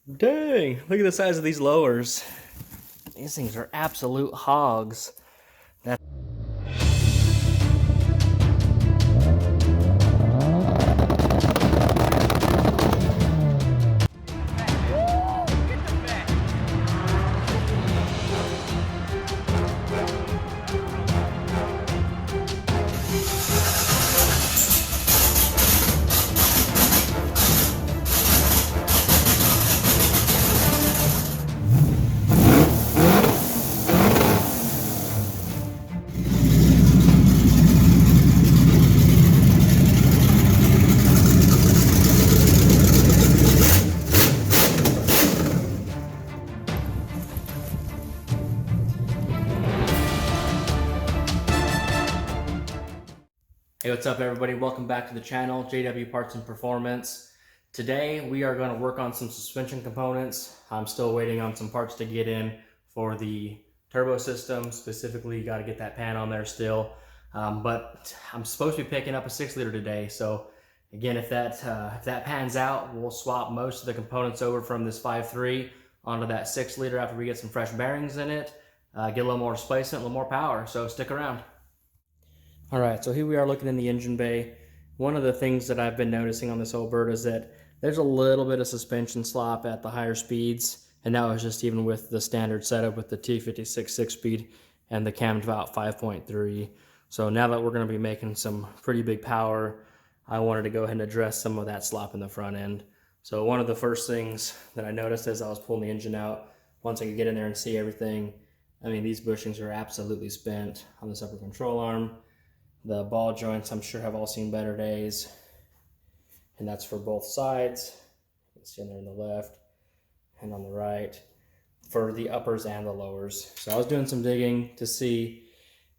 Dang, look at the size of these lowers. These things are absolute hogs. Hey, what's up everybody? Welcome back to the channel, JW Parts and Performance. Today we are going to work on some suspension components. I'm still waiting on some parts to get in for the turbo system. Specifically, got to get that pan on there still. But I'm supposed to be picking up a 6-liter today. So again, if that pans out, we'll swap most of the components over from this 5.3 onto that 6-liter after we get some fresh bearings in it. Get a little more displacement, a little more power. So stick around. All right, so here we are looking in the engine bay. One of the things that I've been noticing on this whole bird is that there's a little bit of suspension slop at the higher speeds, and that was just even with the standard setup with the T56 6-speed and the cammed out 5.3. So now that we're going to be making some pretty big power, I wanted to go ahead and address some of that slop in the front end. So one of the first things that I noticed as I was pulling the engine out, once I could get in there and see everything, I mean, these bushings are absolutely spent on this upper control arm. The ball joints, I'm sure, have all seen better days, and that's for both sides. You can see on there on the left and on the right for the uppers and the lowers. So I was doing some digging to see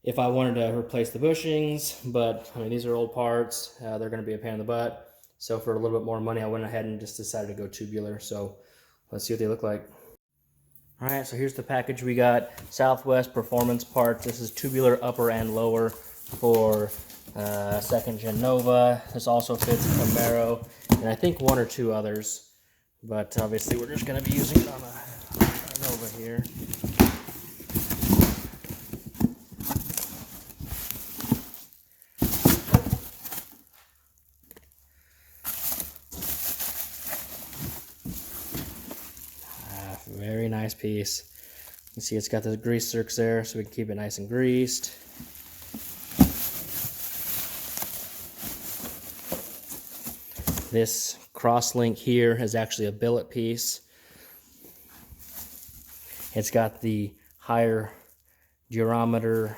if I wanted to replace the bushings, but I mean, these are old parts. They're going to be a pain in the butt. So for a little bit more money, I went ahead and just decided to go tubular. So let's see what they look like. All right, so here's the package we got. Southwest Performance Parts. This is tubular upper and lower for second gen Nova. This also fits Camaro and I think one or two others, but obviously we're just going to be using it on a Nova here. Very nice piece. You can see it's got the grease zerks there so we can keep it nice and greased. This cross link here is actually a billet piece. It's got the higher geometer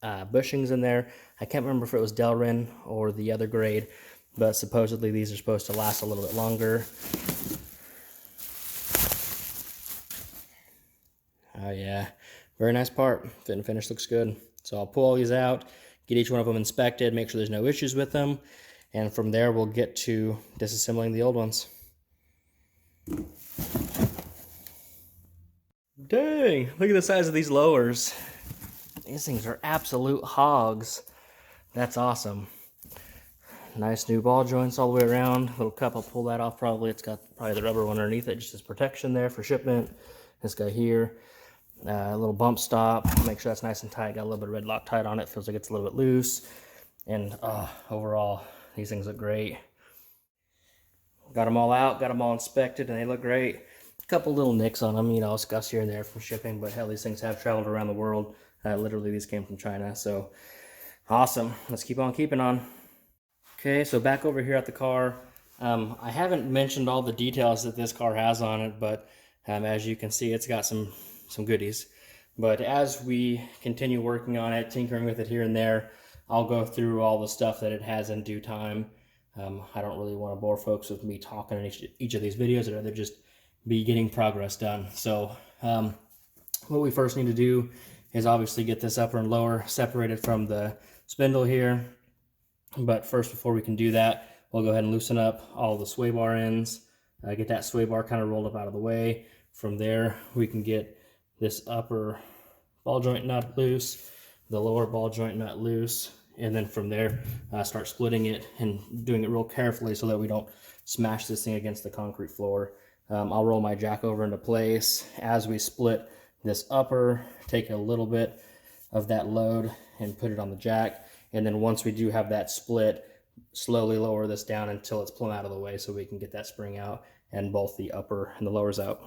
bushings in there. I can't remember if it was Delrin or the other grade, but supposedly these are supposed to last a little bit longer. Oh yeah, very nice part. Fit and finish looks good. So I'll pull all these out, get each one of them inspected, make sure there's no issues with them. And from there, we'll get to disassembling the old ones. Dang, look at the size of these lowers. These things are absolute hogs. That's awesome. Nice new ball joints all the way around. Little cup, I'll pull that off probably. It's got probably the rubber one underneath it, just as protection there for shipment. This guy here, a little bump stop. Make sure that's nice and tight. Got a little bit of red Loctite on it. Feels like it's a little bit loose. And overall, these things look great. Got them all out, got them all inspected, and they look great. A couple little nicks on them, you know, scuffs here and there from shipping, but hell, these things have traveled around the world. Literally, these came from China, so awesome. Let's keep on keeping on. Okay, so back over here at the car. I haven't mentioned all the details that this car has on it, but as you can see, it's got some goodies. But as we continue working on it, tinkering with it here and there, I'll go through all the stuff that it has in due time. I don't really want to bore folks with me talking in each of these videos. I'd rather just be getting progress done. So what we first need to do is obviously get this upper and lower separated from the spindle here. But first, before we can do that, we'll go ahead and loosen up all the sway bar ends, get that sway bar kind of rolled up out of the way. From there, we can get this upper ball joint nut loose, the lower ball joint nut loose, and then from there start splitting it and doing it real carefully so that we don't smash this thing against the concrete floor. I'll roll my jack over into place. As we split this upper, take a little bit of that load and put it on the jack. And then once we do have that split, slowly lower this down until it's plumb out of the way so we can get that spring out and both the upper and the lowers out.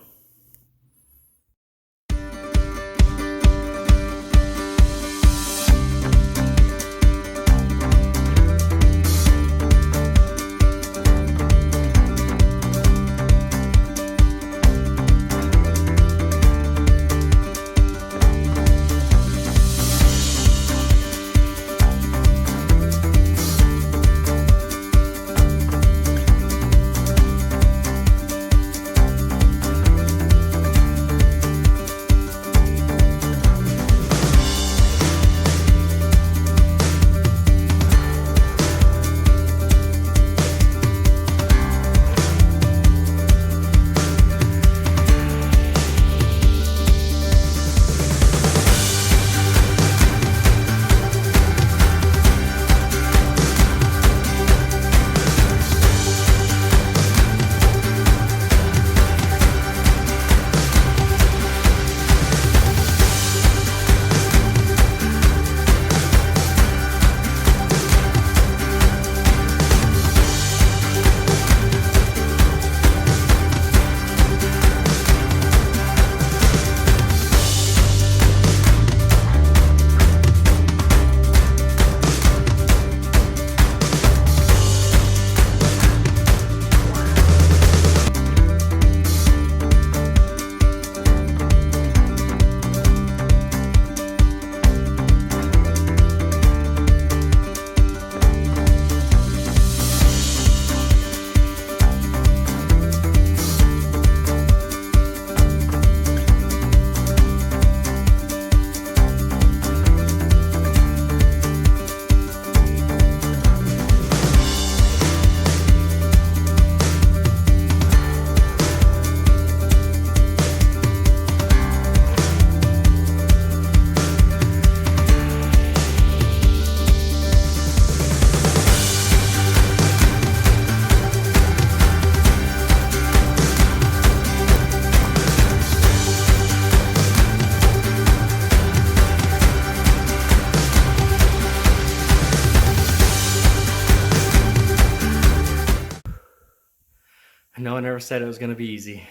No one ever said it was going to be easy.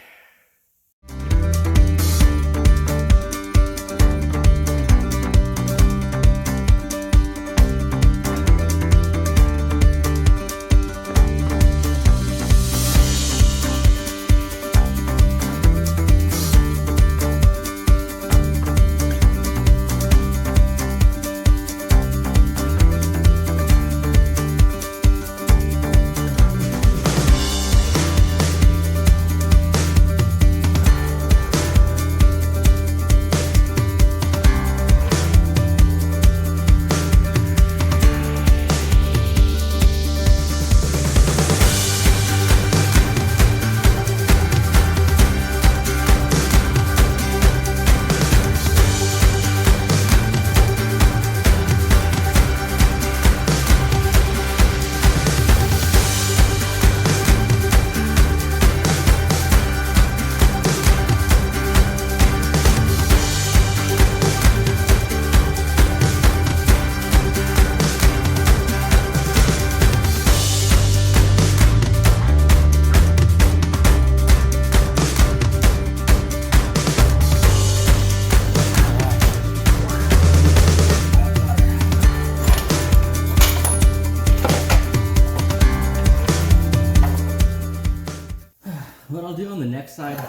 What I'll do on the next side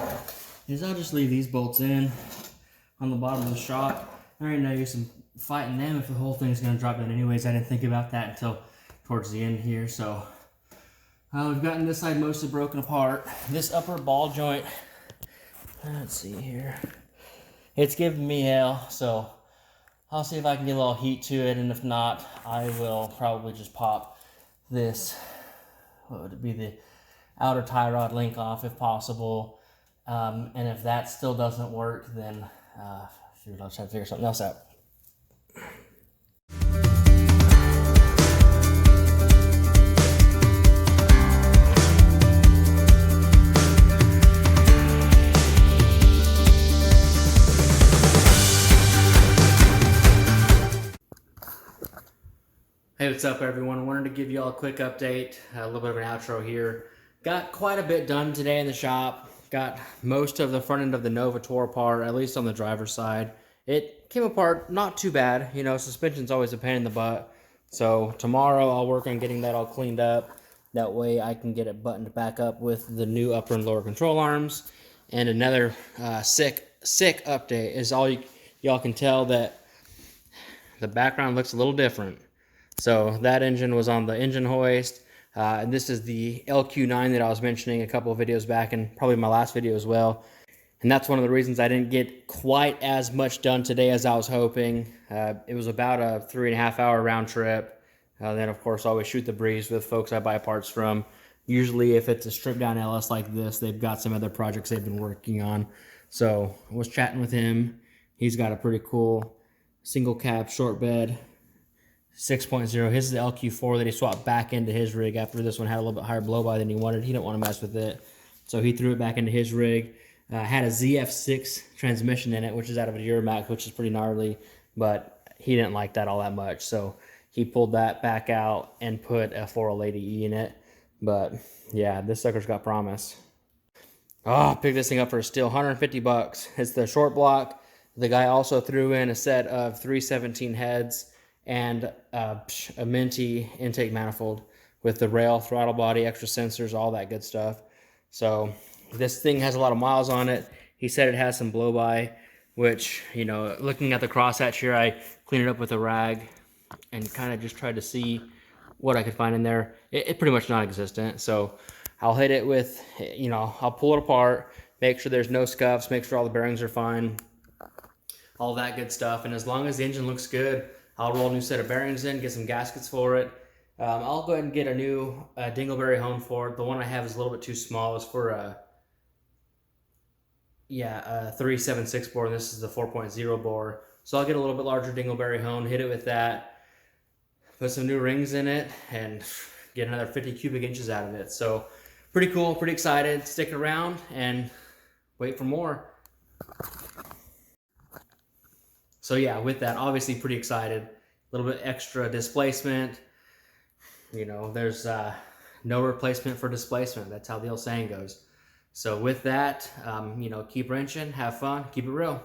is I'll just leave these bolts in on the bottom of the shock. I already know you're some fighting them if the whole thing's going to drop down anyways. I didn't think about that until towards the end here. So we've gotten this side mostly broken apart. This upper ball joint, let's see here, it's giving me hell, so I'll see if I can get a little heat to it, and if not, I will probably just pop this, what would it be, the outer tie rod link off if possible. And if that still doesn't work, then shoot, I'll try to figure something else out. Hey, what's up everyone? Wanted to give you all a quick update, a little bit of an outro here. Got quite a bit done today in the shop. Got most of the front end of the Nova tore apart, at least on the driver's side. It came apart not too bad. You know, suspension's always a pain in the butt. So tomorrow I'll work on getting that all cleaned up. That way I can get it buttoned back up with the new upper and lower control arms. And another sick update is y'all can tell that the background looks a little different. So that engine was on the engine hoist. And this is the LQ9 that I was mentioning a couple of videos back, and probably my last video as well. And that's one of the reasons I didn't get quite as much done today as I was hoping. It was about a 3.5 hour round trip. Then of course I always shoot the breeze with folks I buy parts from. Usually if it's a stripped down LS like this, they've got some other projects they've been working on. So I was chatting with him. He's got a pretty cool single cab short bed 6.0. His is the LQ4 that he swapped back into his rig after this one had a little bit higher blow-by than he wanted. He didn't want to mess with it, so he threw it back into his rig. Had a ZF6 transmission in it, which is out of a Duramax, which is pretty gnarly, but he didn't like that all that much, so he pulled that back out and put a 4L80E in it. But yeah, this sucker's got promise. Oh, I picked this thing up for a steal, 150 bucks. It's the short block. The guy also threw in a set of 317 heads and a minty intake manifold with the rail, throttle body, extra sensors, all that good stuff. So this thing has a lot of miles on it. He said it has some blow-by, which, you know, looking at the crosshatch here, I cleaned it up with a rag and kind of just tried to see what I could find in there. It's pretty much non-existent. So I'll hit it with, you know, I'll pull it apart, make sure there's no scuffs, make sure all the bearings are fine, all that good stuff. And as long as the engine looks good, I'll roll a new set of bearings in, get some gaskets for it. I'll go ahead and get a new dingleberry hone for it. The one I have is a little bit too small. It's for a 376 bore, and this is the 4.0 bore. So I'll get a little bit larger dingleberry hone, hit it with that, put some new rings in it, and get another 50 cubic inches out of it. So pretty cool, pretty excited. Stick around and wait for more. So yeah, with that, obviously pretty excited. A little bit extra displacement. You know, there's no replacement for displacement. That's how the old saying goes. So with that, you know, keep wrenching, have fun, keep it real.